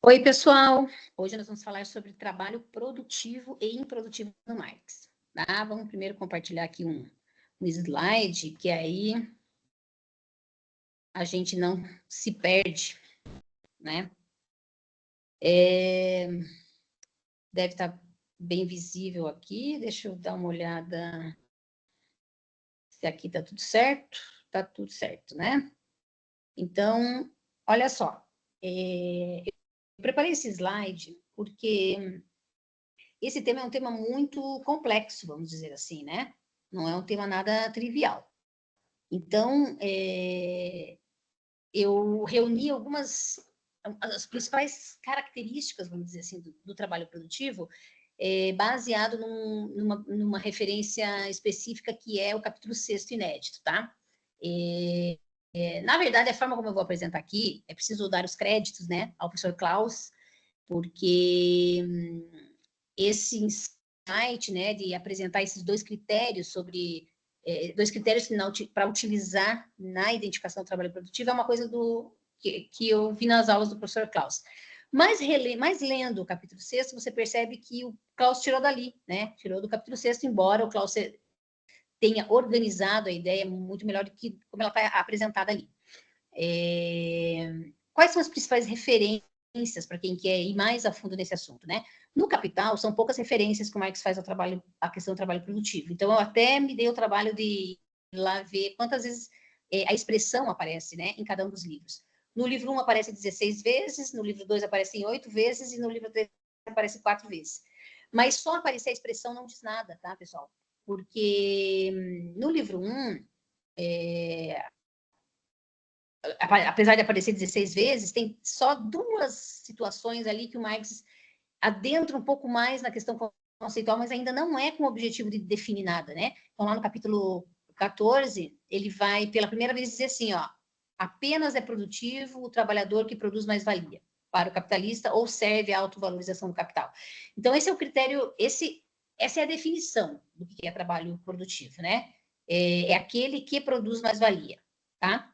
Oi, pessoal! Hoje nós vamos falar sobre trabalho produtivo e improdutivo no Marx. Tá? Vamos primeiro compartilhar aqui um slide, que aí a gente não se perde, né? Deve estar bem visível aqui. Deixa eu dar uma olhada se aqui está tudo certo. Está tudo certo, né? Então, olha só. Eu preparei esse slide porque esse tema é um tema muito complexo, vamos dizer assim, né? Não é um tema nada trivial. Então, eu reuni as principais características, vamos dizer assim, do trabalho produtivo, baseado numa referência específica que é o capítulo 6º inédito, tá? Na verdade, a forma como eu vou apresentar aqui, é preciso dar os créditos, né, ao professor Klaus, porque esse insight, né, de apresentar esses dois critérios para utilizar na identificação do trabalho produtivo é uma coisa que eu vi nas aulas do professor Klaus. Mas lendo o capítulo 6º, você percebe que o Klaus tirou dali, né? Tirou do capítulo 6º, embora o Klaus tenha organizado a ideia muito melhor do que como ela está apresentada ali. Quais são as principais referências para quem quer ir mais a fundo nesse assunto, né? No Capital, são poucas referências que o Marx faz a questão do trabalho produtivo. Então, eu até me dei o trabalho de ir lá ver quantas vezes a expressão aparece, né, em cada um dos livros. No livro 1 aparece 16 vezes, no livro 2 aparecem 8 vezes e no livro 3 aparece 4 vezes. Mas só aparecer a expressão não diz nada, tá, pessoal? Porque no livro 1, apesar de aparecer 16 vezes, tem só 2 situações ali que o Marx adentra um pouco mais na questão conceitual, mas ainda não é com o objetivo de definir nada, né? Então, lá no capítulo 14, ele vai, pela primeira vez, dizer assim, ó, apenas é produtivo o trabalhador que produz mais-valia para o capitalista ou serve à autovalorização do capital. Então, esse é o critério, essa é a definição do que é trabalho produtivo, né? É aquele que produz mais-valia, tá?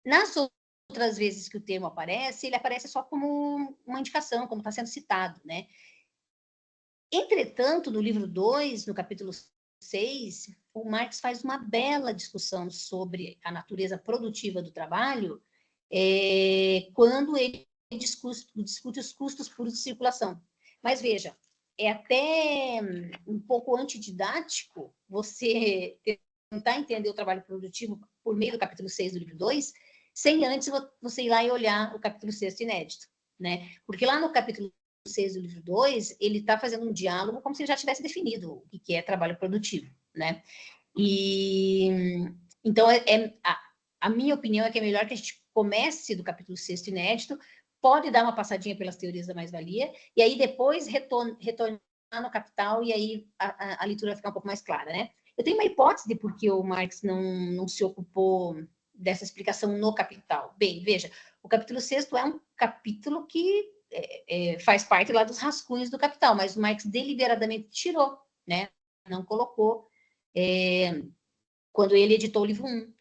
Nas outras vezes que o termo aparece, ele aparece só como uma indicação, como está sendo citado, né? Entretanto, no livro 2, no capítulo 6, o Marx faz uma bela discussão sobre a natureza produtiva do trabalho, quando ele discute os custos puros de circulação. Mas veja, é até um pouco antididático você tentar entender o trabalho produtivo por meio do capítulo 6 do livro 2, sem antes você ir lá e olhar o capítulo 6º inédito, né? Porque lá no capítulo 6 do livro 2, ele está fazendo um diálogo como se ele já tivesse definido o que é trabalho produtivo, né? Então, a minha opinião é que é melhor que a gente comece do capítulo 6º inédito, pode dar uma passadinha pelas teorias da mais-valia, e aí depois retornar no Capital, e aí a leitura vai ficar um pouco mais clara, né? Eu tenho uma hipótese de por que o Marx não se ocupou dessa explicação no Capital. Bem, veja, o capítulo 6º é um capítulo que faz parte lá dos rascunhos do Capital, mas o Marx deliberadamente tirou, né? Não colocou quando ele editou o livro 1.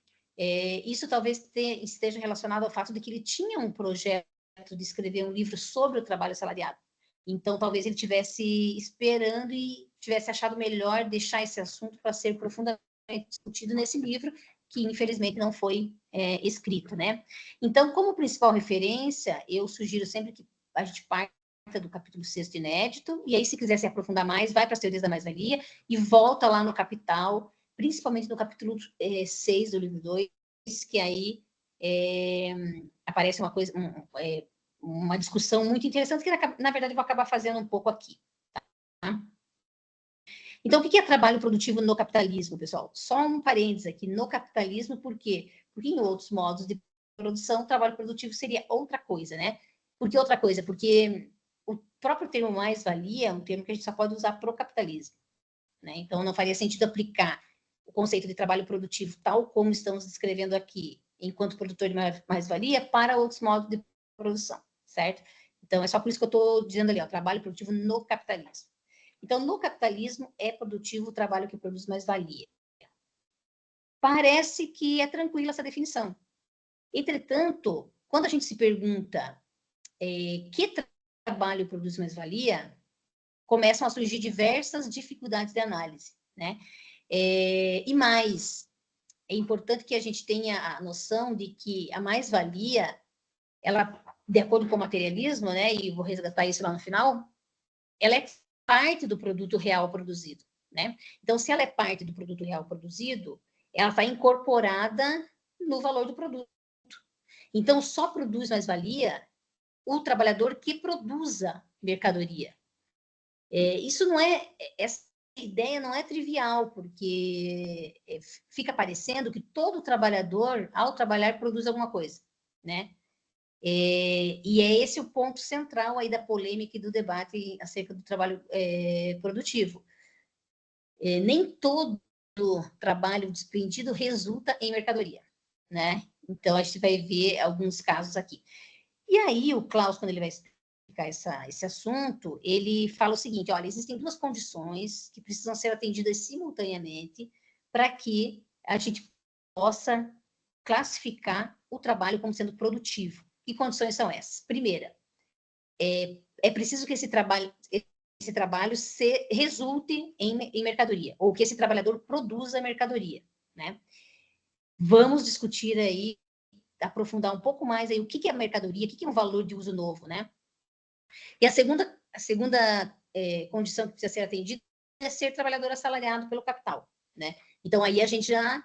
Isso talvez esteja relacionado ao fato de que ele tinha um projeto de escrever um livro sobre o trabalho assalariado. Então, talvez ele estivesse esperando e tivesse achado melhor deixar esse assunto para ser profundamente discutido nesse livro, que infelizmente não foi escrito, né? Então, como principal referência, eu sugiro sempre que a gente parta do capítulo 6º inédito, e aí, se quiser se aprofundar mais, vai para as teorias da mais-valia e volta lá no Capital, principalmente no capítulo 6 do livro 2, que aí aparece uma coisa, uma discussão muito interessante, que na verdade eu vou acabar fazendo um pouco aqui. Tá? Então, o que é trabalho produtivo no capitalismo, pessoal? Só um parênteses aqui, no capitalismo, por quê? Porque em outros modos de produção, trabalho produtivo seria outra coisa, né? Por que outra coisa? Porque o próprio termo mais-valia é um termo que a gente só pode usar para o capitalismo, né? Então, não faria sentido aplicar o conceito de trabalho produtivo tal como estamos descrevendo aqui, enquanto produtor de mais-valia, para outros modos de produção, certo? Então, é só por isso que eu estou dizendo ali, ó, trabalho produtivo no capitalismo. Então, no capitalismo, é produtivo o trabalho que produz mais-valia. Parece que é tranquila essa definição. Entretanto, quando a gente se pergunta que trabalho produz mais-valia, começam a surgir diversas dificuldades de análise, né? E mais, é importante que a gente tenha a noção de que a mais-valia, ela, de acordo com o materialismo, né, e vou resgatar isso lá no final, ela é parte do produto real produzido, né? Então, se ela é parte do produto real produzido, ela está incorporada no valor do produto. Então, só produz mais-valia o trabalhador que produza mercadoria. Isso não é, essa ideia não é trivial, porque fica parecendo que todo trabalhador, ao trabalhar, produz alguma coisa, né? E é esse o ponto central aí da polêmica e do debate acerca do trabalho produtivo. Nem todo trabalho desprendido resulta em mercadoria, né? Então, a gente vai ver alguns casos aqui. E aí, o Klaus, quando ele vai explicar esse assunto, ele fala o seguinte, olha, existem duas condições que precisam ser atendidas simultaneamente para que a gente possa classificar o trabalho como sendo produtivo. Que condições são essas? Primeira, é preciso que esse trabalho resulte em mercadoria, ou que esse trabalhador produza mercadoria, né? Vamos discutir aí, aprofundar um pouco mais aí o que é mercadoria, o que é um valor de uso novo, né? E a segunda condição que precisa ser atendida é ser trabalhador assalariado pelo capital, né? Então, aí a gente já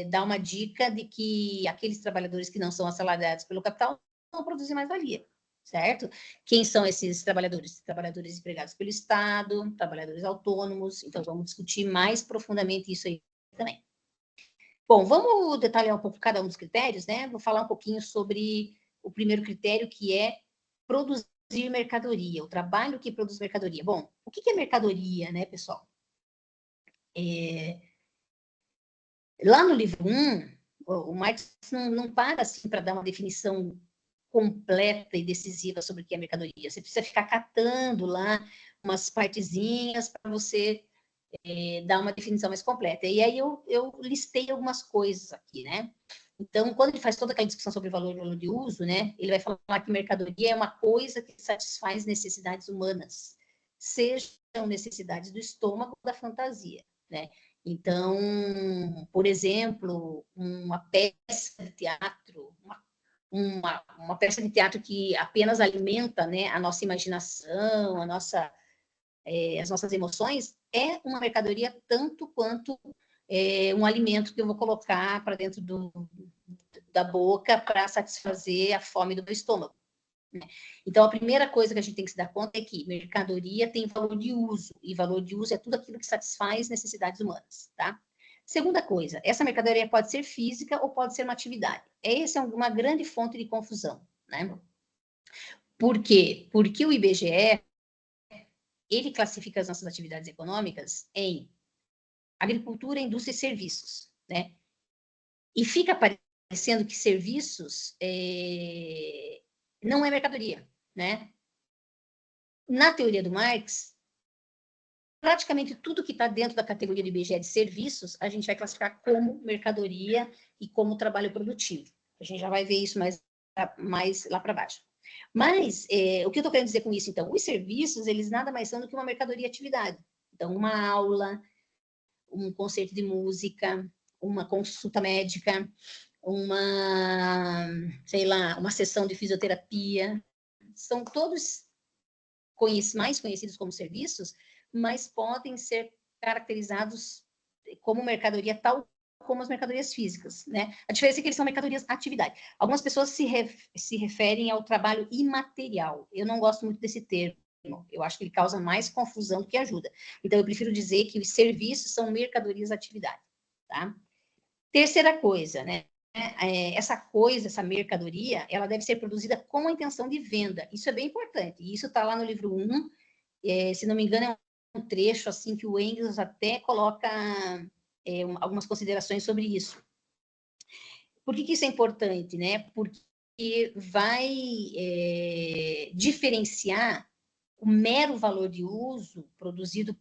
dá uma dica de que aqueles trabalhadores que não são assalariados pelo capital vão produzir mais-valia, certo? Quem são esses trabalhadores? Trabalhadores empregados pelo Estado, trabalhadores autônomos. Então, vamos discutir mais profundamente isso aí também. Bom, vamos detalhar um pouco cada um dos critérios, né? Vou falar um pouquinho sobre o primeiro critério, que é produzir mercadoria, o trabalho que produz mercadoria. Bom, o que é mercadoria, né, pessoal? Lá no livro 1, o Marx não para assim para dar uma definição completa e decisiva sobre o que é mercadoria. Você precisa ficar catando lá umas partezinhas para você dar uma definição mais completa. E aí eu listei algumas coisas aqui, né? Então, quando ele faz toda aquela discussão sobre valor e valor de uso, né, ele vai falar que mercadoria é uma coisa que satisfaz necessidades humanas, sejam necessidades do estômago ou da fantasia, né? Então, por exemplo, uma peça de teatro, uma peça de teatro que apenas alimenta, né, a nossa imaginação, as nossas emoções, é uma mercadoria tanto quanto um alimento que eu vou colocar para dentro da boca para satisfazer a fome do meu estômago. Né? Então, a primeira coisa que a gente tem que se dar conta é que mercadoria tem valor de uso, e valor de uso é tudo aquilo que satisfaz necessidades humanas, tá? Segunda coisa, essa mercadoria pode ser física ou pode ser uma atividade. Essa é uma grande fonte de confusão, né? Por quê? Porque o IBGE, ele classifica as nossas atividades econômicas em agricultura, indústria e serviços, né? E fica parecendo que serviços não é mercadoria, né? Na teoria do Marx, praticamente tudo que está dentro da categoria do IBGE de serviços, a gente vai classificar como mercadoria e como trabalho produtivo. A gente já vai ver isso mais lá para baixo. Mas, o que eu estou querendo dizer com isso, então? Os serviços, eles nada mais são do que uma mercadoria atividade. Então, uma aula, um concerto de música, uma consulta médica, sei lá, uma sessão de fisioterapia. São todos mais conhecidos como serviços, mas podem ser caracterizados como mercadoria tal como as mercadorias físicas, né? A diferença é que eles são mercadorias atividade. Algumas pessoas se referem ao trabalho imaterial. Eu não gosto muito desse termo. Eu acho que ele causa mais confusão do que ajuda. Então, eu prefiro dizer que os serviços são mercadorias atividade, tá? Terceira coisa, né? Essa mercadoria, ela deve ser produzida com a intenção de venda. Isso é bem importante. E isso está lá no livro 1. Se não me engano, é um trecho assim que o Engels até coloca algumas considerações sobre isso. Por que isso é importante, né? Porque vai diferenciar o mero valor de uso produzido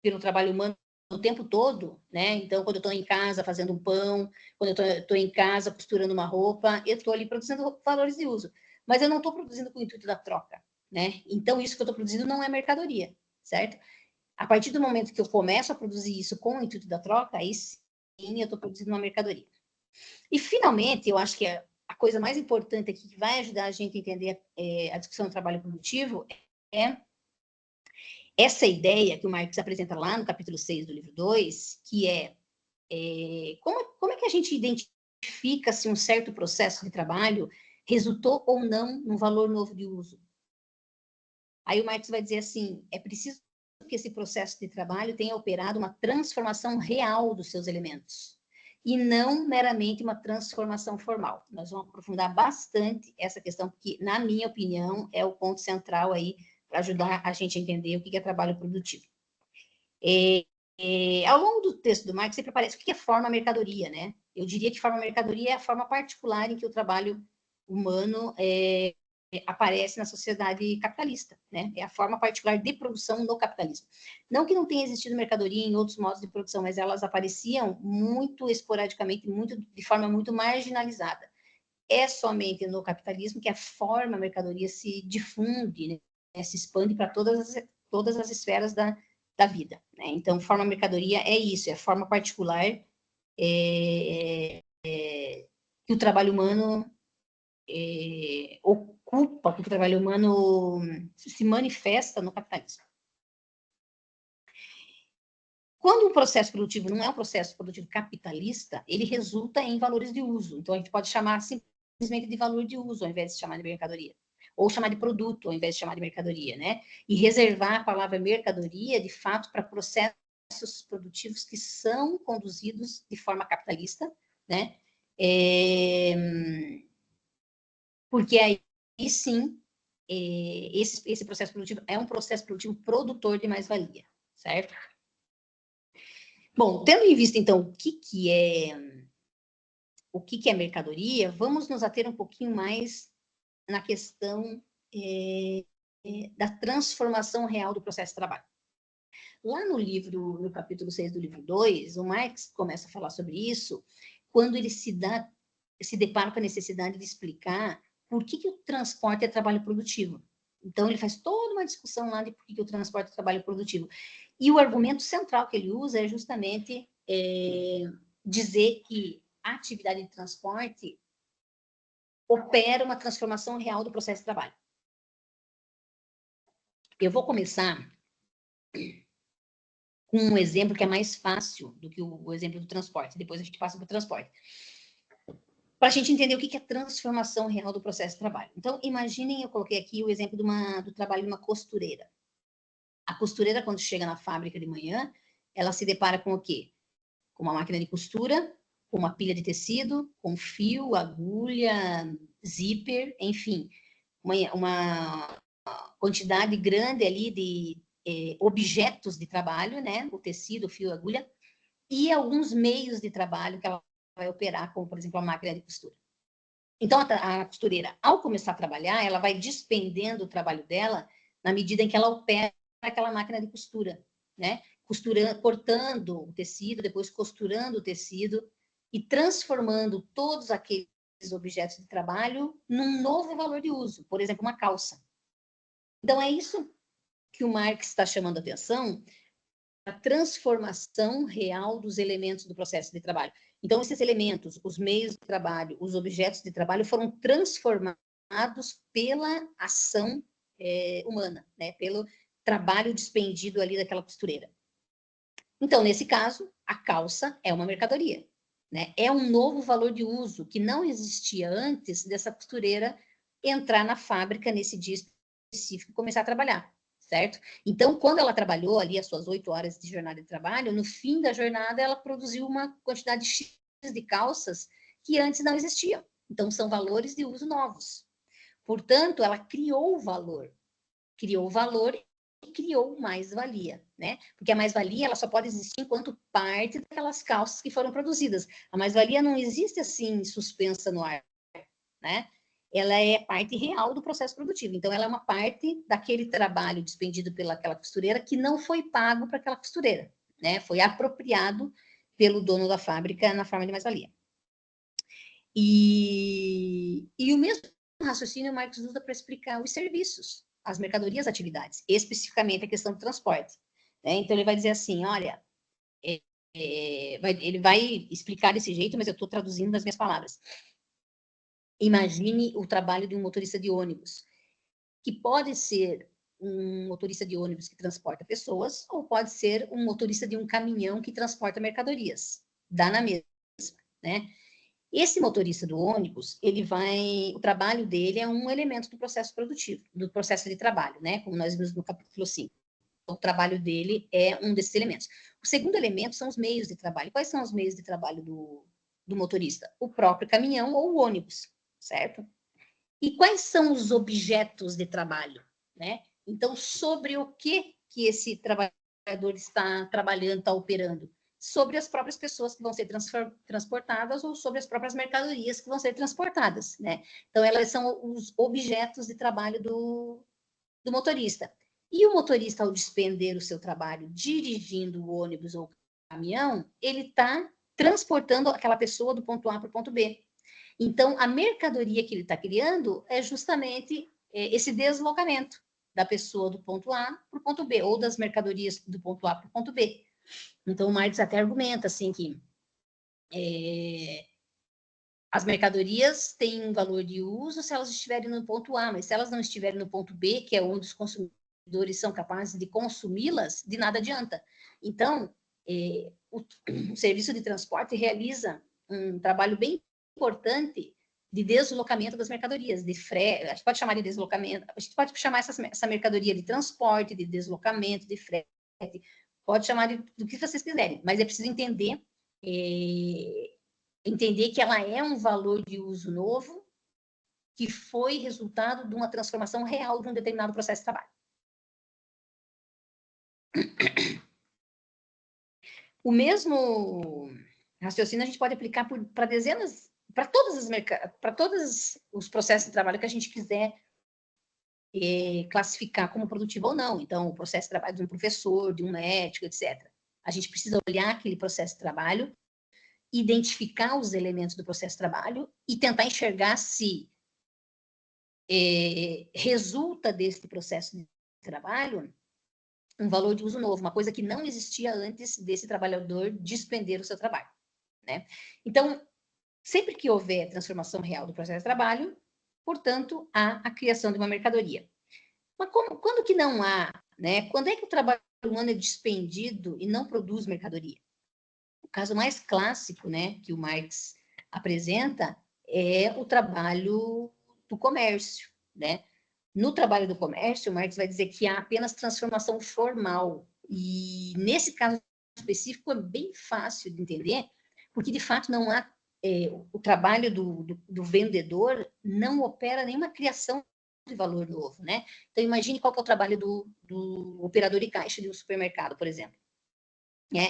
pelo trabalho humano o tempo todo, né? Então, quando eu estou em casa fazendo um pão, quando eu estou em casa costurando uma roupa, eu estou ali produzindo valores de uso. Mas eu não estou produzindo com o intuito da troca, né? Então, isso que eu estou produzindo não é mercadoria, certo? A partir do momento que eu começo a produzir isso com o intuito da troca, aí sim eu estou produzindo uma mercadoria. E, finalmente, eu acho que a coisa mais importante aqui que vai ajudar a gente a entender a discussão do trabalho produtivo é essa ideia que o Marx apresenta lá no capítulo 6 do livro 2, que como é que a gente identifica se um certo processo de trabalho resultou ou não num valor novo de uso. Aí o Marx vai dizer assim, é preciso que esse processo de trabalho tenha operado uma transformação real dos seus elementos, e não meramente uma transformação formal. Nós vamos aprofundar bastante essa questão, porque, na minha opinião, é o ponto central aí para ajudar a gente a entender o que é trabalho produtivo. Ao longo do texto do Marx, sempre aparece o que é forma mercadoria, né? Eu diria que forma mercadoria é a forma particular em que o trabalho humano aparece na sociedade capitalista, né? É a forma particular de produção no capitalismo. Não que não tenha existido mercadoria em outros modos de produção, mas elas apareciam muito esporadicamente, de forma muito marginalizada. É somente no capitalismo que a forma mercadoria se difunde, né? Se expande para todas as esferas da vida, né? Então, forma mercadoria é isso, é a forma particular que o trabalho humano ocupa, que o trabalho humano se manifesta no capitalismo. Quando um processo produtivo não é um processo produtivo capitalista, ele resulta em valores de uso. Então, a gente pode chamar simplesmente de valor de uso, ao invés de chamar de mercadoria. Ou chamar de produto, ao invés de chamar de mercadoria, né? E reservar a palavra mercadoria, de fato, para processos produtivos que são conduzidos de forma capitalista, né? Porque aí sim, esse processo produtivo é um processo produtivo produtor de mais-valia, certo? Bom, tendo em vista, então, o que é mercadoria, vamos nos ater um pouquinho mais na questão da transformação real do processo de trabalho. Lá no capítulo 6 do livro 2, o Marx começa a falar sobre isso quando ele se depara com a necessidade de explicar por que o transporte é trabalho produtivo. Então, ele faz toda uma discussão lá de por que o transporte é trabalho produtivo. E o argumento central que ele usa é justamente dizer que a atividade de transporte opera uma transformação real do processo de trabalho. Eu vou começar com um exemplo que é mais fácil do que o exemplo do transporte. Depois a gente passa para o transporte. Para a gente entender o que é a transformação real do processo de trabalho. Então, imaginem, eu coloquei aqui o exemplo do trabalho de uma costureira. A costureira, quando chega na fábrica de manhã, ela se depara com o quê? Com uma máquina de costura, com uma pilha de tecido, com fio, agulha, zíper, enfim, uma quantidade grande ali de objetos de trabalho, né? O tecido, o fio, a agulha, e alguns meios de trabalho que ela vai operar, como, por exemplo, a máquina de costura. Então, a costureira, ao começar a trabalhar, ela vai despendendo o trabalho dela na medida em que ela opera aquela máquina de costura, né? Cortando o tecido, depois costurando o tecido e transformando todos aqueles objetos de trabalho num novo valor de uso, por exemplo, uma calça. Então, é isso que o Marx está chamando a atenção, a transformação real dos elementos do processo de trabalho. Então, esses elementos, os meios de trabalho, os objetos de trabalho foram transformados pela ação humana, né? Pelo trabalho despendido ali daquela costureira. Então, nesse caso, a calça é uma mercadoria, né? É um novo valor de uso que não existia antes dessa costureira entrar na fábrica nesse dia específico e começar a trabalhar, certo? Então, quando ela trabalhou ali as suas 8 horas de jornada de trabalho, no fim da jornada ela produziu uma quantidade X de calças que antes não existiam. Então, são valores de uso novos. Portanto, ela criou valor e criou mais-valia, né? Porque a mais-valia ela só pode existir enquanto parte daquelas calças que foram produzidas. A mais-valia não existe assim suspensa no ar, né? Ela é parte real do processo produtivo. Então, ela é uma parte daquele trabalho despendido pelaquela costureira que não foi pago para aquela costureira. né? Foi apropriado pelo dono da fábrica na forma de mais-valia. E o mesmo raciocínio o Marx usa para explicar os serviços, as mercadorias, atividades, especificamente a questão do transporte. Né? Então, ele vai dizer assim, olha, ele vai explicar desse jeito, mas eu estou traduzindo das minhas palavras. Imagine o trabalho de um motorista de ônibus, que pode ser um motorista de ônibus que transporta pessoas, ou pode ser um motorista de um caminhão que transporta mercadorias. Dá na mesma, né? Esse motorista do ônibus, o trabalho dele é um elemento do processo produtivo, do processo de trabalho, né? Como nós vimos no capítulo 5. O trabalho dele é um desses elementos. O segundo elemento são os meios de trabalho. Quais são os meios de trabalho do motorista? O próprio caminhão ou o ônibus, certo? E quais são os objetos de trabalho, né? Então, sobre o que esse trabalhador está trabalhando, está operando? Sobre as próprias pessoas que vão ser transportadas ou sobre as próprias mercadorias que vão ser transportadas, né? Então, elas são os objetos de trabalho do motorista. E o motorista, ao despender o seu trabalho dirigindo o ônibus ou o caminhão, ele está transportando aquela pessoa do ponto A para o ponto B. Então, a mercadoria que ele está criando é justamente esse deslocamento da pessoa do ponto A para o ponto B, ou das mercadorias do ponto A para o ponto B. Então, o Marx até argumenta assim que as mercadorias têm um valor de uso se elas estiverem no ponto A, mas se elas não estiverem no ponto B, que é onde os consumidores são capazes de consumi-las, de nada adianta. Então, o serviço de transporte realiza um trabalho bem importante de deslocamento das mercadorias, de frete, a gente pode chamar de deslocamento, a gente pode chamar essa mercadoria de transporte, de deslocamento, de frete, pode chamar do que vocês quiserem, mas é preciso entender que ela é um valor de uso novo que foi resultado de uma transformação real de um determinado processo de trabalho. O mesmo raciocínio a gente pode aplicar para dezenas, para todos os processos de trabalho que a gente quiser classificar como produtivo ou não. Então, o processo de trabalho de um professor, de um médico, etc. A gente precisa olhar aquele processo de trabalho, identificar os elementos do processo de trabalho e tentar enxergar se resulta desse processo de trabalho um valor de uso novo, uma coisa que não existia antes desse trabalhador despender o seu trabalho, né? Então, sempre que houver transformação real do processo de trabalho, portanto, há a criação de uma mercadoria. Mas quando que não há, né? Quando é que o trabalho humano é despendido e não produz mercadoria? O caso mais clássico, né, que o Marx apresenta é o trabalho do comércio, né? No trabalho do comércio, o Marx vai dizer que há apenas transformação formal. E nesse caso específico é bem fácil de entender, porque de fato não há o trabalho do vendedor não opera nenhuma criação de valor novo, né? Então imagine qual que é o trabalho do operador de caixa de um supermercado, por exemplo.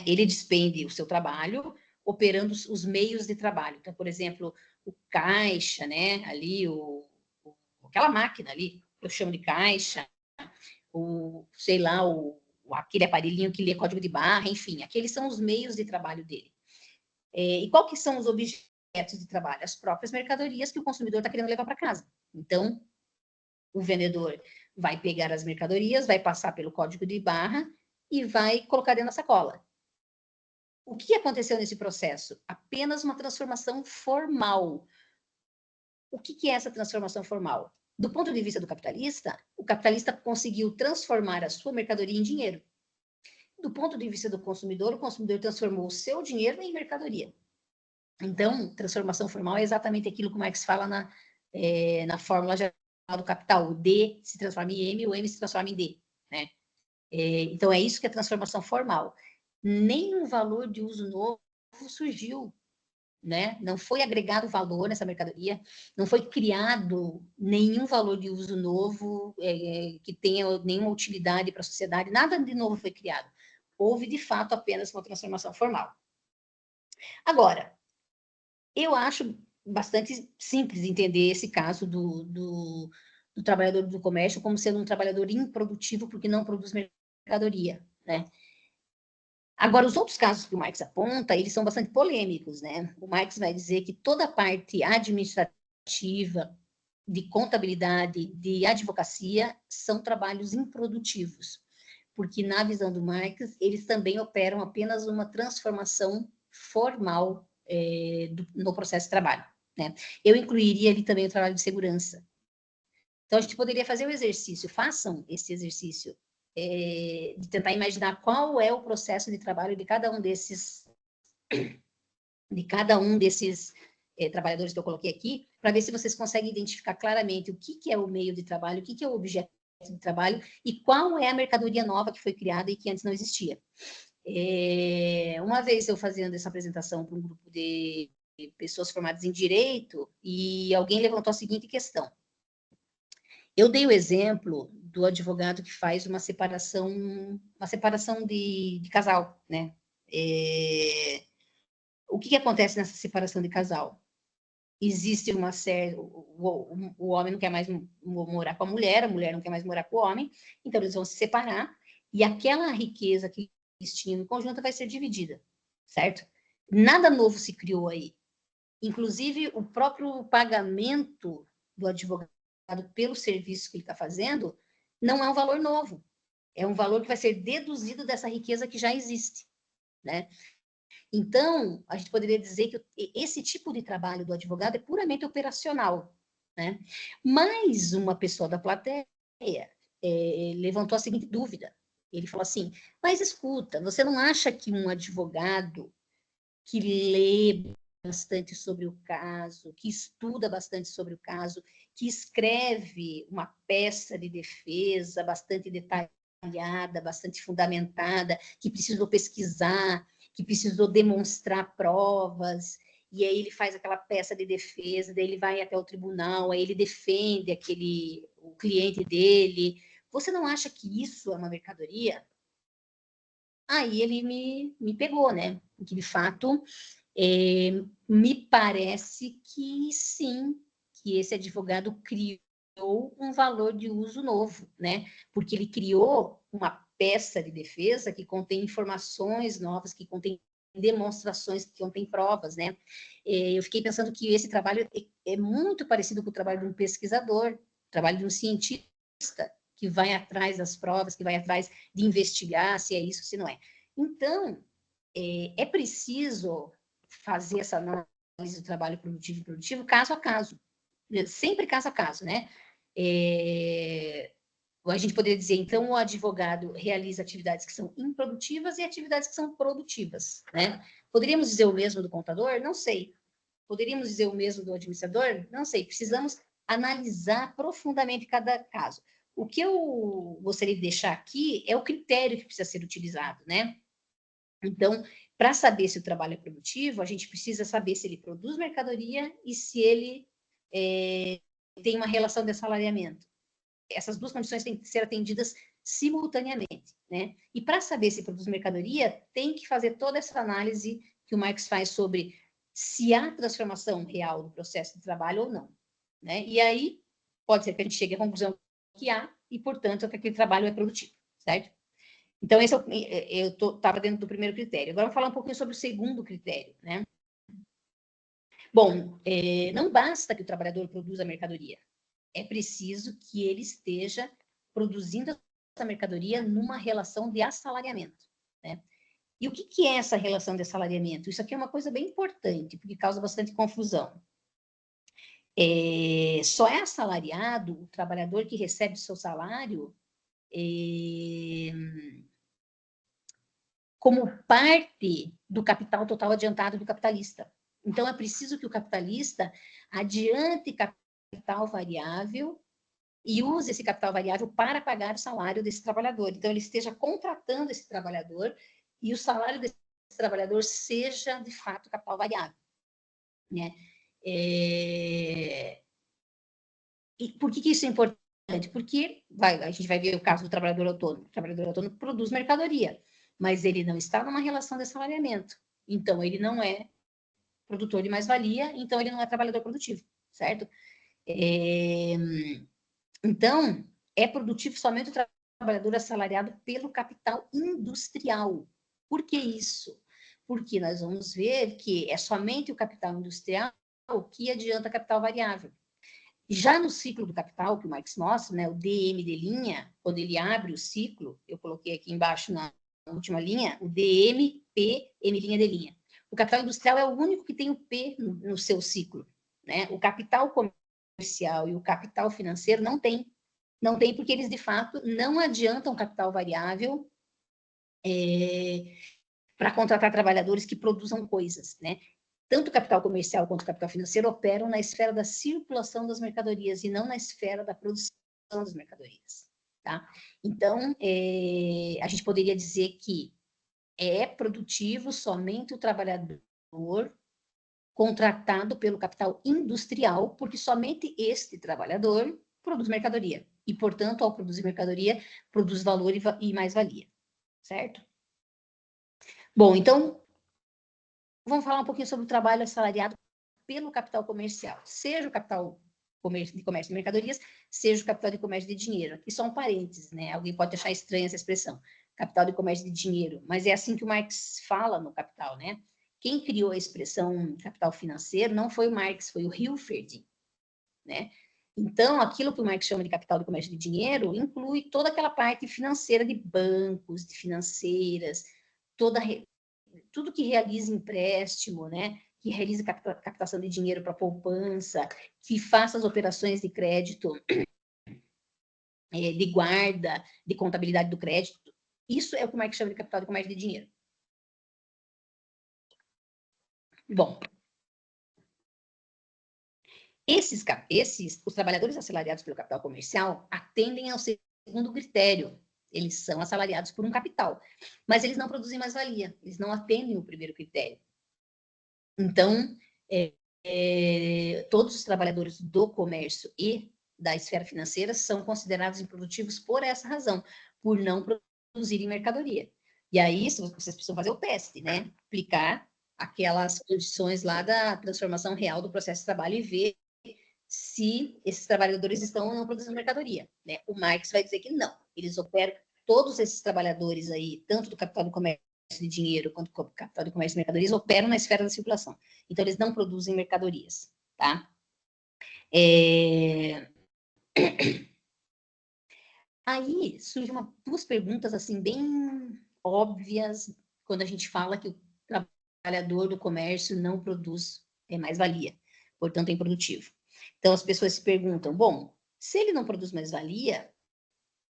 Ele despende o seu trabalho operando os meios de trabalho. Então, por exemplo, o caixa, né? Ali aquela máquina ali, eu chamo de caixa, sei lá, aquele aparelhinho que lê código de barra, enfim, aqueles são os meios de trabalho dele. E qual que são os objetos de trabalho? As próprias mercadorias que o consumidor está querendo levar para casa. Então, o vendedor vai pegar as mercadorias, vai passar pelo código de barra e vai colocar dentro da sacola. O que aconteceu nesse processo? Apenas uma transformação formal. O que é essa transformação formal? Do ponto de vista do capitalista, o capitalista conseguiu transformar a sua mercadoria em dinheiro. Do ponto de vista do consumidor, o consumidor transformou o seu dinheiro em mercadoria. Então, transformação formal é exatamente aquilo que o Marx fala na fórmula geral do capital. O D se transforma em M, o M se transforma em D. Né? Então, é isso que é transformação formal. Nenhum valor de uso novo surgiu. Né? Não foi agregado valor nessa mercadoria, não foi criado nenhum valor de uso novo que tenha nenhuma utilidade para a sociedade, nada de novo foi criado. Houve, de fato, apenas uma transformação formal. Agora, eu acho bastante simples entender esse caso do trabalhador do comércio como sendo um trabalhador improdutivo porque não produz mercadoria, né? Agora, os outros casos que o Marx aponta, eles são bastante polêmicos, né? O Marx vai dizer que toda a parte administrativa, de contabilidade, de advocacia, são trabalhos improdutivos, porque na visão do Marx, eles também operam apenas uma transformação formal no processo de trabalho, né? Eu incluiria ali também o trabalho de segurança. Então, a gente poderia fazer o exercício, façam esse exercício, de tentar imaginar qual é o processo de trabalho de cada um desses trabalhadores que eu coloquei aqui, para ver se vocês conseguem identificar claramente o que é o meio de trabalho, o que é o objeto de trabalho e qual é a mercadoria nova que foi criada e que antes não existia. Uma vez eu fazendo essa apresentação para um grupo de pessoas formadas em direito e alguém levantou a seguinte questão. Eu dei o exemplo do advogado que faz uma separação de casal, né? O que acontece nessa separação de casal? Existe uma série... O homem não quer mais morar com a mulher não quer mais morar com o homem, então eles vão se separar, e aquela riqueza que eles tinham em conjunto vai ser dividida, certo? Nada novo se criou aí. Inclusive, o próprio pagamento do advogado pelo serviço que ele está fazendo não é um valor novo. É um valor que vai ser deduzido dessa riqueza que já existe, né? Então, a gente poderia dizer que esse tipo de trabalho do advogado é puramente operacional, né? Mas uma pessoa da plateia levantou a seguinte dúvida. Ele falou assim, mas escuta, você não acha que um advogado que lê bastante sobre o caso, que estuda bastante sobre o caso, que escreve uma peça de defesa bastante detalhada, bastante fundamentada, que precisou pesquisar, que precisou demonstrar provas, e aí ele faz aquela peça de defesa, daí ele vai até o tribunal, aí ele defende o cliente dele. Você não acha que isso é uma mercadoria? Aí ele me pegou, né? Porque, de fato, me parece que sim, que esse advogado criou um valor de uso novo, né? Porque ele criou uma peça de defesa que contém informações novas, que contém demonstrações, que contém provas, né? Eu fiquei pensando que esse trabalho é muito parecido com o trabalho de um pesquisador, trabalho de um cientista, que vai atrás das provas, que vai atrás de investigar se é isso, se não é. Então, é preciso fazer essa análise do trabalho produtivo e improdutivo caso a caso, sempre caso a caso, né? A gente poderia dizer, então, o advogado realiza atividades que são improdutivas e atividades que são produtivas, né? Poderíamos dizer o mesmo do contador? Não sei. Poderíamos dizer o mesmo do administrador? Não sei. Precisamos analisar profundamente cada caso. O que eu gostaria de deixar aqui é o critério que precisa ser utilizado, né? Então, para saber se o trabalho é produtivo, a gente precisa saber se ele produz mercadoria e se ele tem uma relação de assalariamento. Essas duas condições têm que ser atendidas simultaneamente, né? E para saber se produz mercadoria, tem que fazer toda essa análise que o Marx faz sobre se há transformação real do processo de trabalho ou não, né? E aí, pode ser que a gente chegue à conclusão que há, e, portanto, que aquele trabalho é produtivo, certo? Então, esse eu estava dentro do primeiro critério. Agora, vamos falar um pouquinho sobre o segundo critério, né? Bom, não basta que o trabalhador produza a mercadoria. É preciso que ele esteja produzindo essa mercadoria numa relação de assalariamento, né? E o que é essa relação de assalariamento? Isso aqui é uma coisa bem importante, porque causa bastante confusão. Só é assalariado o trabalhador que recebe seu salário como parte do capital total adiantado do capitalista. Então, é preciso que o capitalista adiante capital variável e use esse capital variável para pagar o salário desse trabalhador. Então, ele esteja contratando esse trabalhador e o salário desse trabalhador seja, de fato, capital variável, né? E por que isso é importante? Porque a gente vai ver o caso do trabalhador autônomo. O trabalhador autônomo produz mercadoria, mas ele não está numa relação de assalariamento. Então, ele não é produtor de mais-valia, então ele não é trabalhador produtivo, certo? Então, é produtivo somente o trabalhador assalariado pelo capital industrial. Por que isso? Porque nós vamos ver que é somente o capital industrial que adianta capital variável. Já no ciclo do capital, que o Marx mostra, né, o DM de linha, quando ele abre o ciclo, eu coloquei aqui embaixo na última linha, o DM, P, M' de linha. O capital industrial é o único que tem o P no seu ciclo. Né? O capital comercial e o capital financeiro não tem. Não tem porque eles, de fato, não adiantam capital variável para contratar trabalhadores que produzam coisas. Né? Tanto o capital comercial quanto o capital financeiro operam na esfera da circulação das mercadorias e não na esfera da produção das mercadorias. Tá? Então, a gente poderia dizer que é produtivo somente o trabalhador contratado pelo capital industrial, porque somente este trabalhador produz mercadoria. E, portanto, ao produzir mercadoria, produz valor e mais-valia. Certo? Bom, então, vamos falar um pouquinho sobre o trabalho assalariado pelo capital comercial. Seja o capital de comércio de mercadorias, seja o capital de comércio de dinheiro. Aqui só um parênteses, né? Alguém pode achar estranha essa expressão, capital de comércio de dinheiro, mas é assim que o Marx fala no Capital, né? Quem criou a expressão capital financeiro não foi o Marx, foi o Hilferd, né? Então, aquilo que o Marx chama de capital de comércio de dinheiro inclui toda aquela parte financeira de bancos, de financeiras, tudo que realiza empréstimo, né? Que realize captação de dinheiro para poupança, que faça as operações de crédito, de guarda, de contabilidade do crédito. Isso é o que o Marx chama de capital de comércio de dinheiro. Bom, os trabalhadores assalariados pelo capital comercial atendem ao segundo critério. Eles são assalariados por um capital, mas eles não produzem mais-valia, eles não atendem o primeiro critério. Então, todos os trabalhadores do comércio e da esfera financeira são considerados improdutivos por essa razão, por não produzirem mercadoria. E aí, vocês precisam fazer o teste, né? Aplicar aquelas condições lá da transformação real do processo de trabalho e ver se esses trabalhadores estão ou não produzindo mercadoria. Né? O Marx vai dizer que não. Eles operam, todos esses trabalhadores aí, tanto do capital do comércio de dinheiro quanto do capital de comércio de mercadorias, operam na esfera da circulação. Então, eles não produzem mercadorias. Tá? Aí surgem duas perguntas assim bem óbvias quando a gente fala que o trabalhador do comércio não produz mais-valia, portanto é improdutivo. Então as pessoas se perguntam, bom, se ele não produz mais-valia,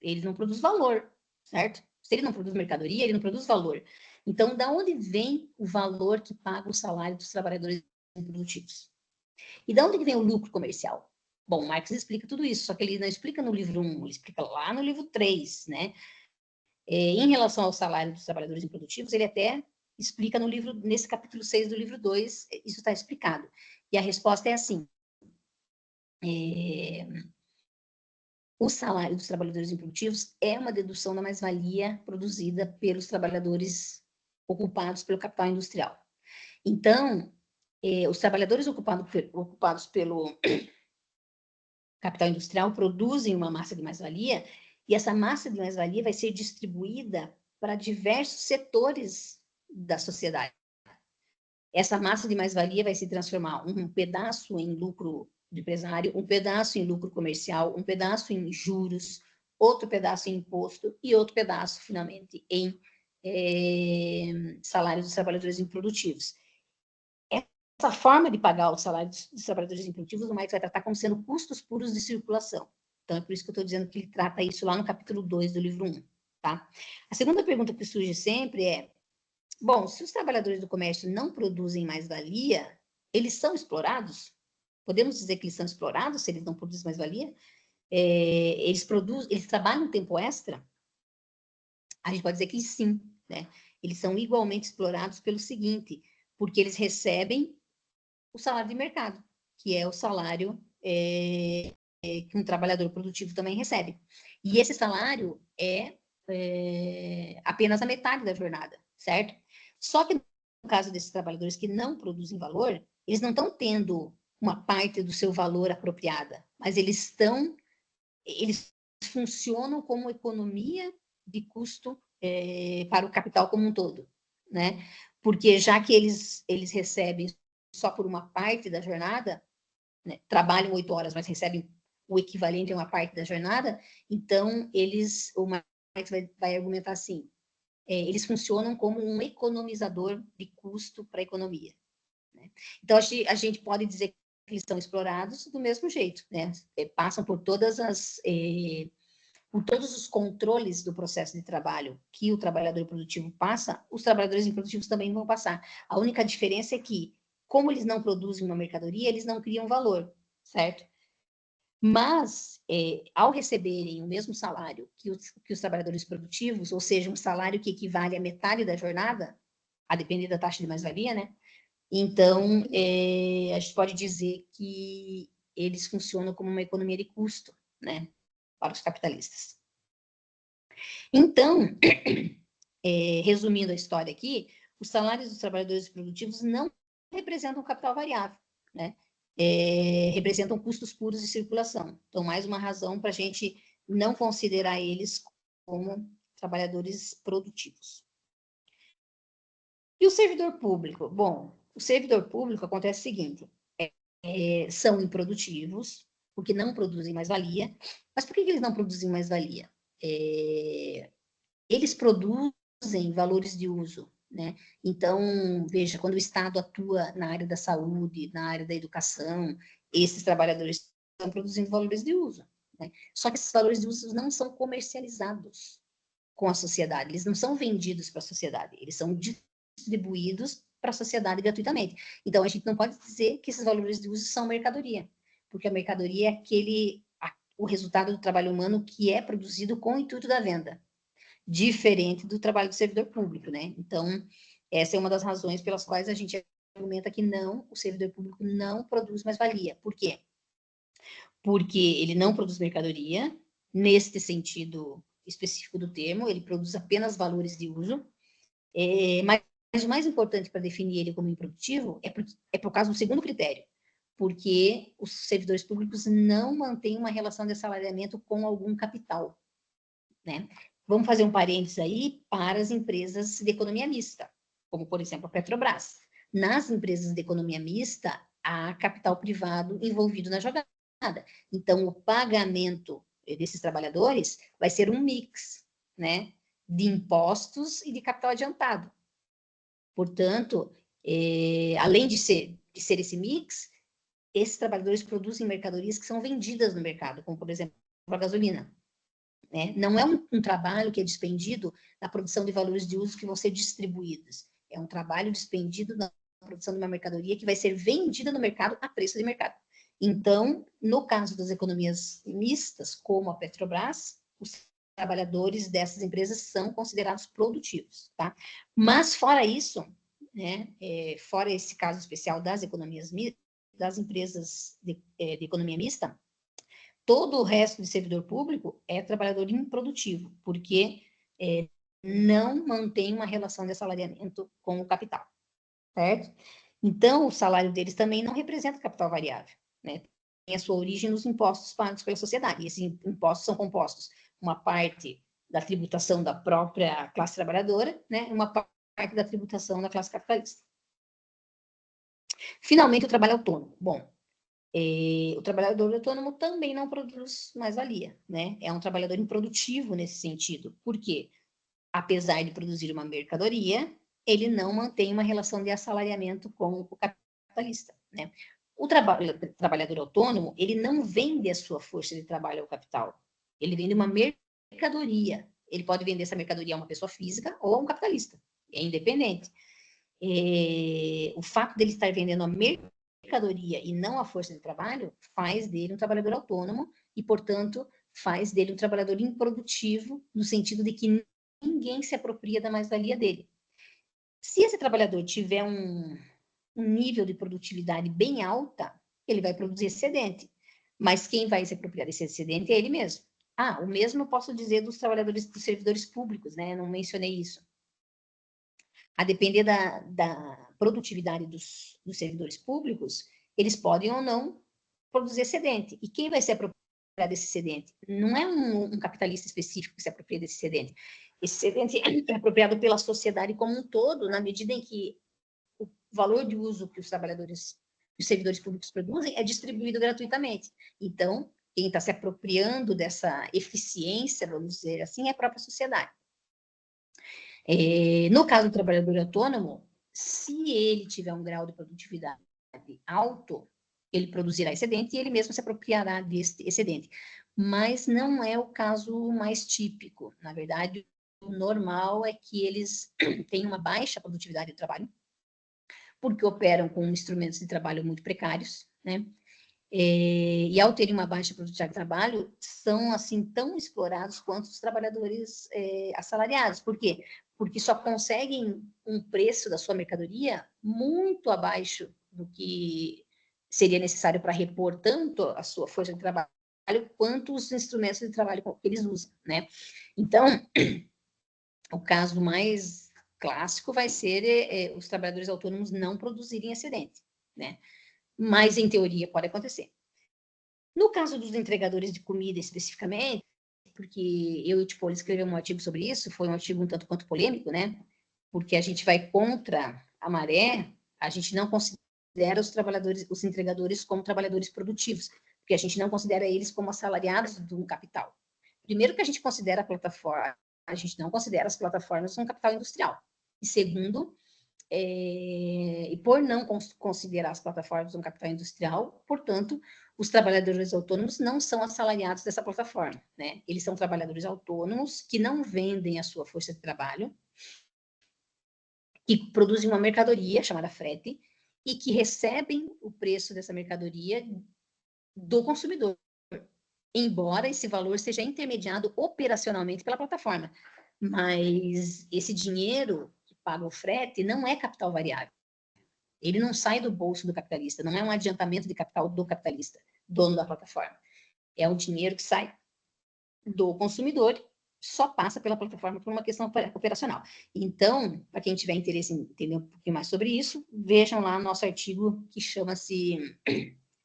ele não produz valor, certo? Se ele não produz mercadoria, ele não produz valor. Então, da onde vem o valor que paga o salário dos trabalhadores improdutivos? E da onde vem o lucro comercial? Bom, Marx explica tudo isso, só que ele não explica no livro 1, ele explica lá no livro 3, né? Em relação ao salário dos trabalhadores improdutivos, ele até explica no livro, nesse capítulo 6 do livro 2, isso está explicado. E a resposta é assim: o salário dos trabalhadores improdutivos é uma dedução da mais-valia produzida pelos trabalhadores ocupados pelo capital industrial. Então, os trabalhadores ocupados pelo capital industrial produzem uma massa de mais-valia e essa massa de mais-valia vai ser distribuída para diversos setores da sociedade. Essa massa de mais-valia vai se transformar um pedaço em lucro do empresário, um pedaço em lucro comercial, um pedaço em juros, outro pedaço em imposto e outro pedaço, finalmente, em salários dos trabalhadores improdutivos. Essa forma de pagar o salário dos trabalhadores improdutivos, o Marx vai tratar como sendo custos puros de circulação. Então, é por isso que eu estou dizendo que ele trata isso lá no capítulo 2 do livro 1. Tá? A segunda pergunta que surge sempre é, bom, se os trabalhadores do comércio não produzem mais-valia, eles são explorados? Podemos dizer que eles são explorados se eles não produzem mais-valia? Eles trabalham tempo extra? A gente pode dizer que sim, né? Eles são igualmente explorados pelo seguinte, porque eles recebem o salário de mercado, que é o salário que um trabalhador produtivo também recebe. E esse salário é apenas a metade da jornada, certo? Só que no caso desses trabalhadores que não produzem valor, eles não estão tendo uma parte do seu valor apropriada, mas eles funcionam como economia de custo para o capital como um todo. né? Porque já que eles recebem só por uma parte da jornada, né? Trabalham 8 horas, mas recebem o equivalente a uma parte da jornada, então o Marx vai argumentar assim, eles funcionam como um economizador de custo para a economia, né? Então, a gente pode dizer que eles são explorados do mesmo jeito, né? Passam por todos os controles do processo de trabalho que o trabalhador produtivo passa, os trabalhadores improdutivos também vão passar. A única diferença é que, como eles não produzem uma mercadoria, eles não criam valor, certo? Mas, ao receberem o mesmo salário que os trabalhadores produtivos, ou seja, um salário que equivale a metade da jornada, a depender da taxa de mais-valia, né? Então, a gente pode dizer que eles funcionam como uma economia de custo, né? Para os capitalistas. Então, resumindo a história aqui, os salários dos trabalhadores produtivos não representam capital variável, né? Representam custos puros de circulação. Então, mais uma razão para a gente não considerar eles como trabalhadores produtivos. E o servidor público? Bom, o servidor público acontece o seguinte, são improdutivos, porque não produzem mais-valia. Mas por que eles não produzem mais-valia? Eles produzem valores de uso, né? Então, veja, quando o Estado atua na área da saúde, na área da educação, esses trabalhadores estão produzindo valores de uso, né? Só que esses valores de uso não são comercializados com a sociedade, eles não são vendidos para a sociedade, eles são distribuídos para a sociedade gratuitamente. Então, a gente não pode dizer que esses valores de uso são mercadoria, porque a mercadoria é o resultado do trabalho humano que é produzido com o intuito da venda, diferente do trabalho do servidor público, né? Então, essa é uma das razões pelas quais a gente argumenta que não, o servidor público não produz mais-valia. Por quê? Porque ele não produz mercadoria, neste sentido específico do termo, ele produz apenas valores de uso, mas o mais importante para definir ele como improdutivo é por causa do segundo critério, porque os servidores públicos não mantêm uma relação de assalariamento com algum capital, né? Vamos fazer um parênteses aí para as empresas de economia mista, como, por exemplo, a Petrobras. Nas empresas de economia mista, há capital privado envolvido na jogada. Então, o pagamento desses trabalhadores vai ser um mix, né, de impostos e de capital adiantado. Portanto, além de ser esse mix, esses trabalhadores produzem mercadorias que são vendidas no mercado, como, por exemplo, a gasolina. Né? Não é um trabalho que é despendido na produção de valores de uso que vão ser distribuídos. É um trabalho despendido na produção de uma mercadoria que vai ser vendida no mercado a preço de mercado. Então, no caso das economias mistas, como a Petrobras, os trabalhadores dessas empresas são considerados produtivos, tá? Mas, fora isso, né, fora esse caso especial das economias mistas, das empresas de economia mista, todo o resto de servidor público é trabalhador improdutivo, porque não mantém uma relação de assalariamento com o capital, certo? Então, o salário deles também não representa capital variável, né? Tem a sua origem nos impostos pagos pela sociedade. E esses impostos são compostos uma parte da tributação da própria classe trabalhadora, né? Uma parte da tributação da classe capitalista. Finalmente, o trabalho autônomo. Bom, o trabalhador autônomo também não produz mais-valia, né? É um trabalhador improdutivo nesse sentido. Por quê? Apesar de produzir uma mercadoria, ele não mantém uma relação de assalariamento com o capitalista, né? O trabalhador autônomo, ele não vende a sua força de trabalho ao capital. Ele vende uma mercadoria. Ele pode vender essa mercadoria a uma pessoa física ou a um capitalista. É independente. O fato dele estar vendendo a mercadoria e não a força de trabalho faz dele um trabalhador autônomo e, portanto, faz dele um trabalhador improdutivo, no sentido de que ninguém se apropria da mais-valia dele. Se esse trabalhador tiver um nível de produtividade bem alta, ele vai produzir excedente. Mas quem vai se apropriar desse excedente é ele mesmo. O mesmo eu posso dizer dos trabalhadores, dos servidores públicos, né? Não mencionei isso. A depender da produtividade dos servidores públicos, eles podem ou não produzir excedente. E quem vai se apropriar desse excedente? Não é um capitalista específico que se apropria desse excedente. Esse excedente é apropriado pela sociedade como um todo, na medida em que o valor de uso que os trabalhadores, os servidores públicos produzem é distribuído gratuitamente. Então, quem está se apropriando dessa eficiência, vamos dizer assim, é a própria sociedade. No caso do trabalhador autônomo, se ele tiver um grau de produtividade alto, ele produzirá excedente e ele mesmo se apropriará desse excedente. Mas não é o caso mais típico. Na verdade, o normal é que eles tenham uma baixa produtividade de trabalho, porque operam com instrumentos de trabalho muito precários, né? E ao terem uma baixa produtividade de trabalho, são assim tão explorados quanto os trabalhadores assalariados. Por quê? Porque só conseguem um preço da sua mercadoria muito abaixo do que seria necessário para repor tanto a sua força de trabalho quanto os instrumentos de trabalho que eles usam, né? Então, o caso mais clássico vai ser os trabalhadores autônomos não produzirem excedente, né? Mas, em teoria, pode acontecer. No caso dos entregadores de comida, especificamente, porque eu e o Tipoli escrevemos um artigo sobre isso, foi um artigo um tanto quanto polêmico, né? Porque a gente vai contra a maré, a gente não considera os trabalhadores, os entregadores como trabalhadores produtivos, porque a gente não considera eles como assalariados de um capital. Primeiro que a gente considera a plataforma, a gente não considera as plataformas um capital industrial. E segundo, e por não considerar as plataformas um capital industrial, portanto, os trabalhadores autônomos não são assalariados dessa plataforma, né? Eles são trabalhadores autônomos que não vendem a sua força de trabalho, que produzem uma mercadoria chamada frete e que recebem o preço dessa mercadoria do consumidor, embora esse valor seja intermediado operacionalmente pela plataforma. Mas esse dinheiro que paga o frete não é capital variável. Ele não sai do bolso do capitalista, não é um adiantamento de capital do capitalista, dono da plataforma. É um dinheiro que sai do consumidor, só passa pela plataforma por uma questão operacional. Então, para quem tiver interesse em entender um pouquinho mais sobre isso, vejam lá nosso artigo que chama-se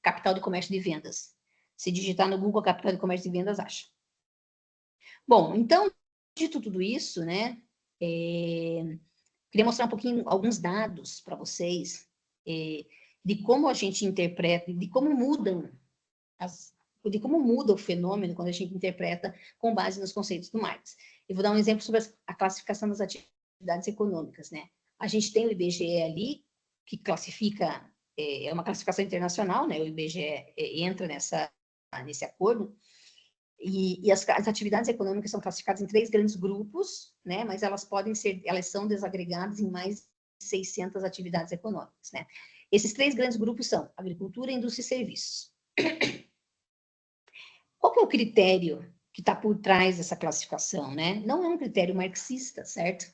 Capital de Comércio de Vendas. Se digitar no Google Capital de Comércio de Vendas, acha. Bom, então, dito tudo isso, né, queria mostrar um pouquinho, alguns dados para vocês, de como a gente interpreta, de como mudam de como muda o fenômeno quando a gente interpreta com base nos conceitos do Marx. Eu vou dar um exemplo sobre a classificação das atividades econômicas, né? A gente tem o IBGE ali, que classifica, é uma classificação internacional, né? O IBGE entra nesse acordo, e as atividades econômicas são classificadas em 3 grandes grupos, né? Mas elas são desagregadas em mais de 600 atividades econômicas, né? Esses 3 grandes grupos são agricultura, indústria e serviços. Qual que é o critério que está por trás dessa classificação, né? Não é um critério marxista, certo?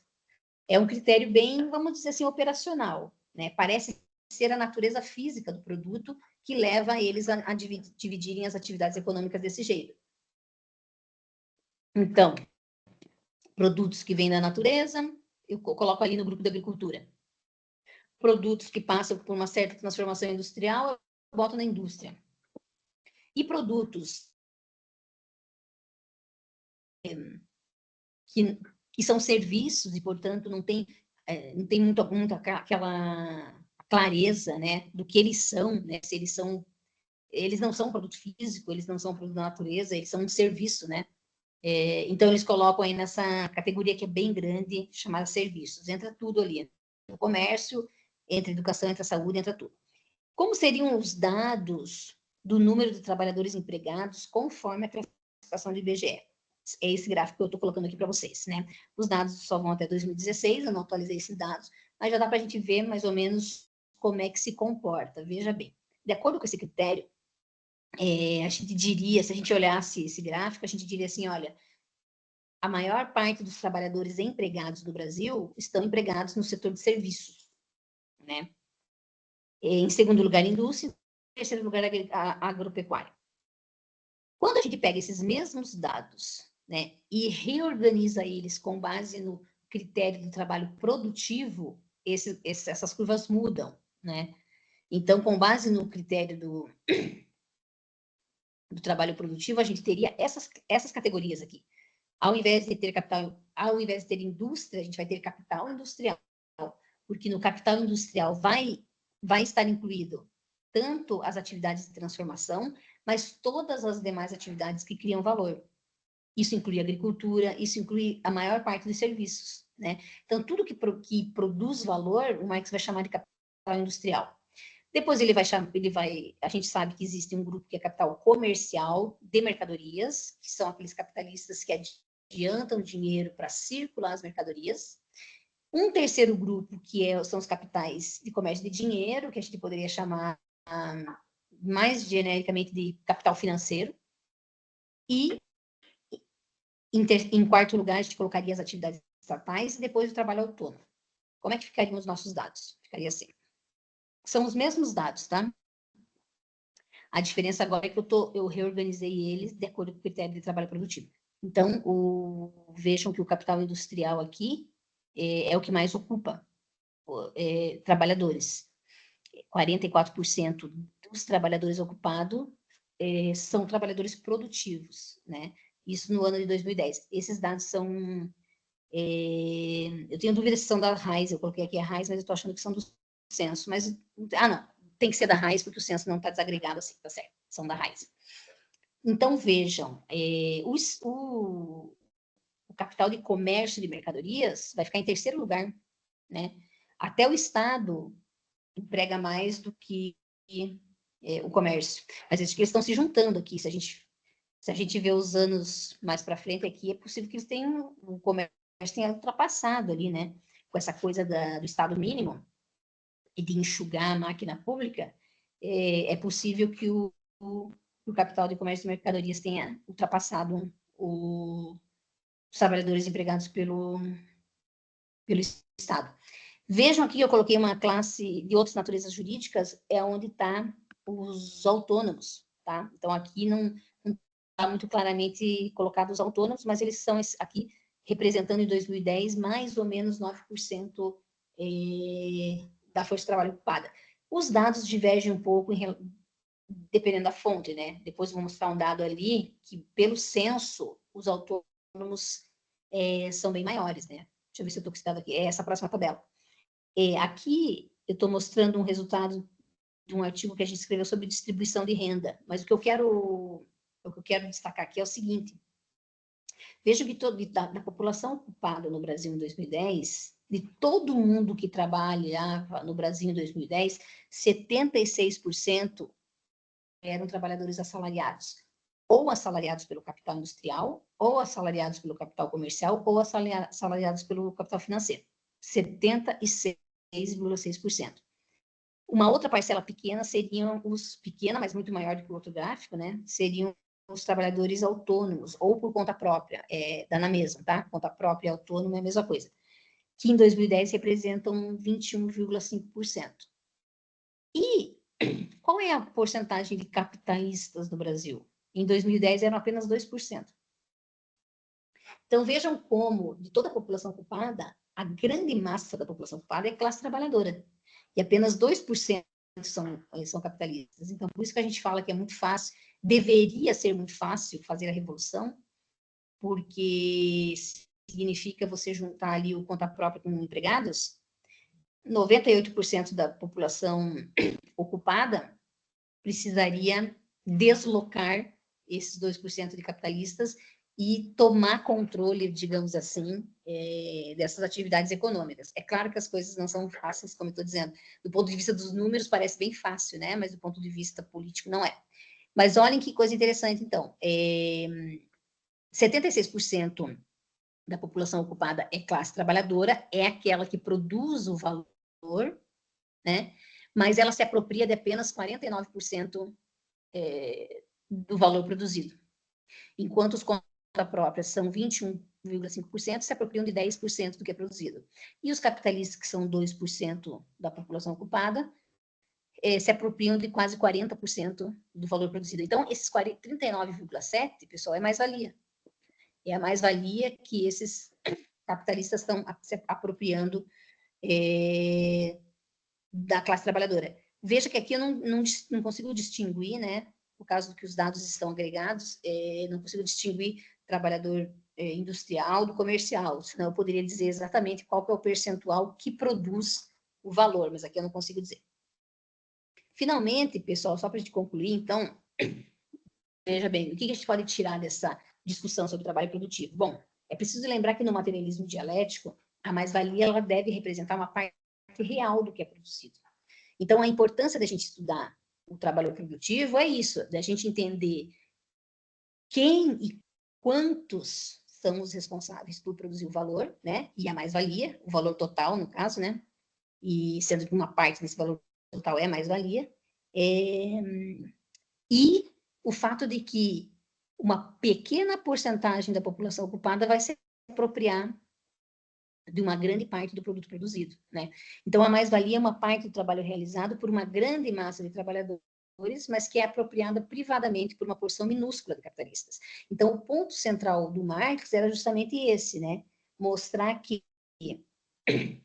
É um critério bem, vamos dizer assim, operacional, né? Parece ser a natureza física do produto que leva eles a dividirem as atividades econômicas desse jeito. Então, produtos que vêm da natureza, eu coloco ali no grupo da agricultura. Produtos que passam por uma certa transformação industrial, eu boto na indústria. E produtos que são serviços e, portanto, não tem muito aquela clareza, né, do que eles são, né, se eles não são produto físico, eles não são produto da natureza, eles são um serviço, né. Então, eles colocam aí nessa categoria que é bem grande, chamada serviços. Entra tudo ali, entra o comércio, entra a educação, entra a saúde, entra tudo. Como seriam os dados do número de trabalhadores empregados conforme a classificação do IBGE? É esse gráfico que eu estou colocando aqui para vocês, né? Os dados só vão até 2016, eu não atualizei esses dados, mas já dá para a gente ver mais ou menos como é que se comporta. Veja bem, de acordo com esse critério, a gente diria, se a gente olhasse esse gráfico, a gente diria assim, olha, a maior parte dos trabalhadores empregados do Brasil estão empregados no setor de serviços, né? Em segundo lugar, indústria, em terceiro lugar, agropecuária. Quando a gente pega esses mesmos dados, né, e reorganiza eles com base no critério do trabalho produtivo, essas curvas mudam, né? Então, com base no critério do trabalho produtivo, a gente teria essas categorias aqui. Ao invés de ter capital ao invés de ter indústria, a gente vai ter capital industrial, porque no capital industrial vai estar incluído tanto as atividades de transformação, mas todas as demais atividades que criam valor. Isso inclui agricultura, isso inclui a maior parte dos serviços, né? Então, tudo que produz valor, o Marx vai chamar de capital industrial. Depois a gente sabe que existe um grupo que é capital comercial de mercadorias, que são aqueles capitalistas que adiantam dinheiro para circular as mercadorias. Um terceiro grupo, são os capitais de comércio de dinheiro, que a gente poderia chamar mais genericamente de capital financeiro. E, em quarto lugar, a gente colocaria as atividades estatais e depois o trabalho autônomo. Como é que ficariam os nossos dados? Ficaria assim. São os mesmos dados, tá? A diferença agora é que eu reorganizei eles de acordo com o critério de trabalho produtivo. Então, vejam que o capital industrial aqui é o que mais ocupa trabalhadores. 44% dos trabalhadores ocupados são trabalhadores produtivos, né? Isso no ano de 2010. Esses dados são... eu tenho dúvida se são da RAIS, eu coloquei aqui a RAIS, mas eu estou achando que são do censo. Mas, não, tem que ser da RAIS, porque o censo não está desagregado assim, tá certo? São da RAIS. Então, vejam, o capital de comércio de mercadorias vai ficar em terceiro lugar, né? Até o Estado emprega mais do que o comércio. Mas acho que eles estão se juntando aqui. Se a gente vê os anos mais para frente aqui, é possível que eles tenham, o comércio tenha ultrapassado ali, né? Com essa coisa do Estado mínimo e de enxugar a máquina pública, é possível que o capital de comércio e mercadorias tenha ultrapassado os trabalhadores empregados pelo Estado. Vejam aqui, eu coloquei uma classe de outras naturezas jurídicas, é onde está os autônomos, tá? Então, aqui não está muito claramente colocado os autônomos, mas eles são aqui representando em 2010 mais ou menos 9% da força de trabalho ocupada. Os dados divergem um pouco dependendo da fonte, né? Depois vou mostrar um dado ali que, pelo censo, os autônomos são bem maiores, né? Deixa eu ver se eu estou com esse dado aqui. É essa próxima tabela. Aqui eu estou mostrando um resultado de um artigo que a gente escreveu sobre distribuição de renda, mas o que eu quero destacar aqui é o seguinte: veja que da população ocupada no Brasil em 2010, de todo mundo que trabalhava no Brasil em 2010, 76% eram trabalhadores assalariados, ou assalariados pelo capital industrial, ou assalariados pelo capital comercial, ou assalariados pelo capital financeiro. 76,6%. Uma outra parcela pequena seriam pequena, mas muito maior do que o outro gráfico, né? Seriam os trabalhadores autônomos, ou por conta própria, dá na mesma, tá? Conta própria e autônomo é a mesma coisa. Que em 2010 representam 21,5%. E qual é a porcentagem de capitalistas no Brasil? Em 2010 eram apenas 2%. Então vejam como, de toda a população ocupada, a grande massa da população ocupada é classe trabalhadora. E apenas 2% são capitalistas. Então, por isso que a gente fala que é muito fácil, deveria ser muito fácil fazer a revolução, porque significa você juntar ali o conta própria com empregados. 98% da população ocupada precisaria deslocar esses 2% de capitalistas e tomar controle, digamos assim, dessas atividades econômicas. É claro que as coisas não são fáceis, como eu estou dizendo. Do ponto de vista dos números, parece bem fácil, né? Mas do ponto de vista político, não é. Mas olhem que coisa interessante, então. 76% da população ocupada é classe trabalhadora, é aquela que produz o valor, né? Mas ela se apropria de apenas 49% do valor produzido. Enquanto os conta própria são 21,5%, se apropriam de 10% do que é produzido. E os capitalistas, que são 2% da população ocupada, se apropriam de quase 40% do valor produzido. Então, esses 39,7%, pessoal, é mais-valia. É a mais-valia que esses capitalistas estão se apropriando da classe trabalhadora. Veja que aqui eu não consigo distinguir, né? Por causa do que os dados estão agregados, não consigo distinguir trabalhador industrial do comercial, senão eu poderia dizer exatamente qual que é o percentual que produz o valor, mas aqui eu não consigo dizer. Finalmente, pessoal, só para a gente concluir, então, veja bem, o que a gente pode tirar dessa discussão sobre trabalho produtivo? Bom, é preciso lembrar que no materialismo dialético, a mais-valia ela deve representar uma parte real do que é produzido. Então, a importância da gente estudar o trabalho produtivo é isso, da gente entender quem e quantos são os responsáveis por produzir o valor, né? E a mais-valia, o valor total, no caso, né? E sendo que uma parte desse valor total é mais-valia. E o fato de que uma pequena porcentagem da população ocupada vai se apropriar de uma grande parte do produto produzido, né? Então, a mais-valia é uma parte do trabalho realizado por uma grande massa de trabalhadores, mas que é apropriada privadamente por uma porção minúscula de capitalistas. Então, o ponto central do Marx era justamente esse, né? Mostrar que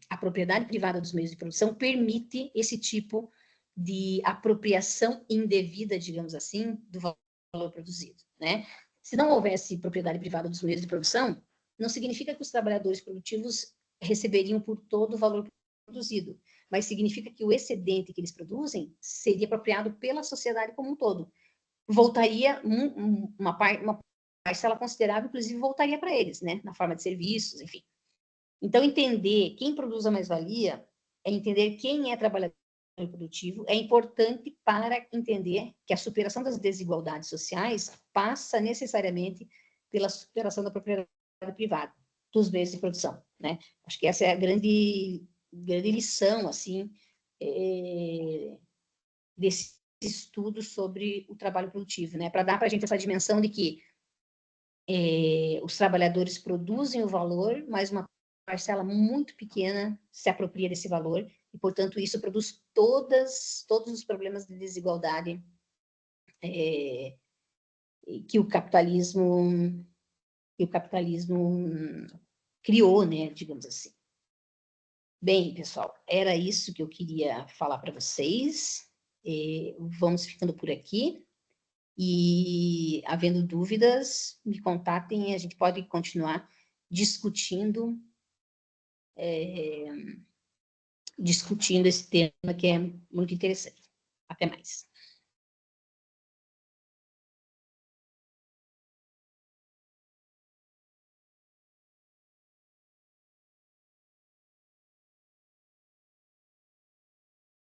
a propriedade privada dos meios de produção permite esse tipo de apropriação indevida, digamos assim, do valor produzido, né? Se não houvesse propriedade privada dos meios de produção, não significa que os trabalhadores produtivos receberiam por todo o valor produzido, mas significa que o excedente que eles produzem seria apropriado pela sociedade como um todo. Voltaria uma parcela considerável, inclusive, voltaria para eles, né? Na forma de serviços, enfim. Então, entender quem produz a mais-valia é entender quem é trabalhador produtivo, é importante para entender que a superação das desigualdades sociais passa necessariamente pela superação da propriedade privada, dos meios de produção, né? Acho que essa é a grande lição, assim, desse estudo sobre o trabalho produtivo, né? Para dar para a gente essa dimensão de que os trabalhadores produzem o valor, mas uma parcela muito pequena se apropria desse valor, e, portanto, isso produz todos os problemas de desigualdade que o capitalismo criou, né, digamos assim. Bem, pessoal, era isso que eu queria falar para vocês. Vamos ficando por aqui. E, havendo dúvidas, me contatem, a gente pode continuar discutindo esse tema que é muito interessante. Até mais.